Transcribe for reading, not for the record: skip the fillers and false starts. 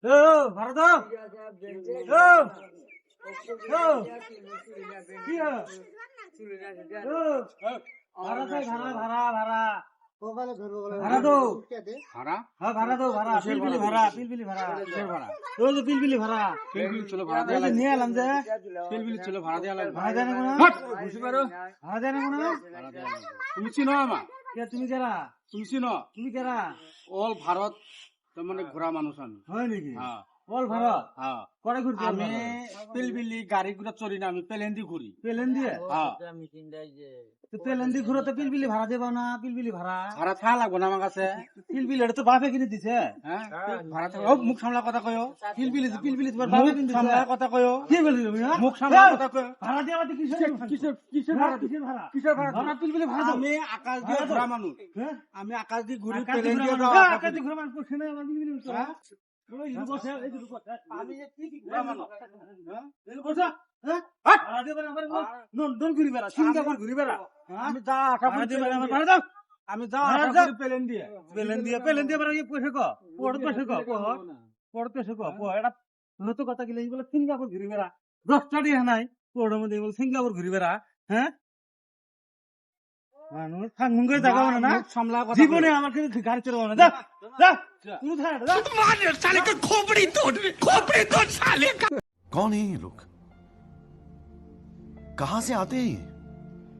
ভাড়া দাও। কি ভাড়া চাই, ভাড়া ভাড়া ভাড়া ভাড়া দো। ভাড়া হ্যাঁ ভাড়া দো, ভাড়া পিলপিলি ভাড়া, পিলপিলি ভাড়া, কিসের ভাড়া? ওই যে পিলপিলি ভাড়া, পিলপিলি চলো ভাড়া এই দেওয়া যে লাগবে। নিয়ে এলাম যে পিলপিলি চলো ভাড়া দেওয়া লাগবে। ভাড়া দেয় না কোনো, বুঝতে পারো? ভাড়া দেয় না কোনো। ভাড়া দেওয়া লাগবে। তুমি চিনো আমা? কে তুমি কেরা? তুমি চিনো? তুমি কেরা? অল ভারত তার মানে ঘোরা মানুষ আমি। হয় নাকি? হ্যাঁ বল ভাড়া হ্যাঁ। করে ঘুরতে আমি পিলপিলি গাড়ি গুলো চড়ি না, আমি প্লেন দিয়ে ঘুরি। পেলেন দিয়ে হ্যাঁ তো পেলেন দিয়ে ঘুরে তো পিলপিলি ভাড়া দেবা না, পিলপিলি ভাড়া ভাড়া থাকা লাগবে না আমার কাছে। পিলপিলি এটা তো বাপে কিনে দিছে। হ্যাঁ ভাড়া থাকা। ও মুখ সামলা কথা কয়ো। পিলপিলি পিলপিলি তোমার বাপে কিনে দিছে। সামলা কথা কয়ো। কি বলি তুমি? হ্যাঁ? মুখ সামলা কথা কয়ো। ভাড়া দেওয়া তো কিসের কিসের কিসের ভাড়া? ভাড়া? কিসের ভাড়া? কিসের ভাড়া? ভাড়া পিলপিলি ভাড়া দাও। আমি আকাশ দিয়ে ভাড়া দাও। ঘোরা মানুষ। হ্যাঁ? আমি আকাশ দিয়ে ঘুরি, আকাশ প্লেন দিয়ে দিয়ে ঘোরা যাওয়া মানুষ। আসা আকাশ করি। দিয়ে ঘোরা মানুষ করছে না, আমার পিলপিলি করছে। হ্যাঁ? ওই যে বসে, এই যে বসে। আমি যে কি কি ঘোরা মানুষ। হ্যাঁ? এই বসে, হ্যাঁ? হাট! ভাড়া দেবা না, আমার নন ঘুরি বেড়া, সিঙ্গাপুর ঘুরি বেড়া। হ্যাঁ? আমি যা আশা ভাড়া করি দেবা না, প্লেন আমার দিয়ে। ভাড়া দাও। আমি যা ভাড়া আশা দাও। করি প্লেন দিয়ে। পেলেন দিয়ে বেড়া, পয়সা ক পড় পয়সা ক পড় পয়সা ক এটা নতুন কথা গেলে বলে সিঙ্গাপুর ঘুরি বেড়া, 10টা দিয়ে নাই পড়ের মধ্যে বলে সিঙ্গাপুর ঘুরি বেড়া। হ্যাঁ, মানুষ ফাঙ্গুন করে দেখাবো না, মুখ সামলা কথা জীবনে কয়ো। আমাকে গাড়ি চড়াবো না। যা যা তুমি থাক, যা। कौन है ये लोग? कहां से आते हैं ये?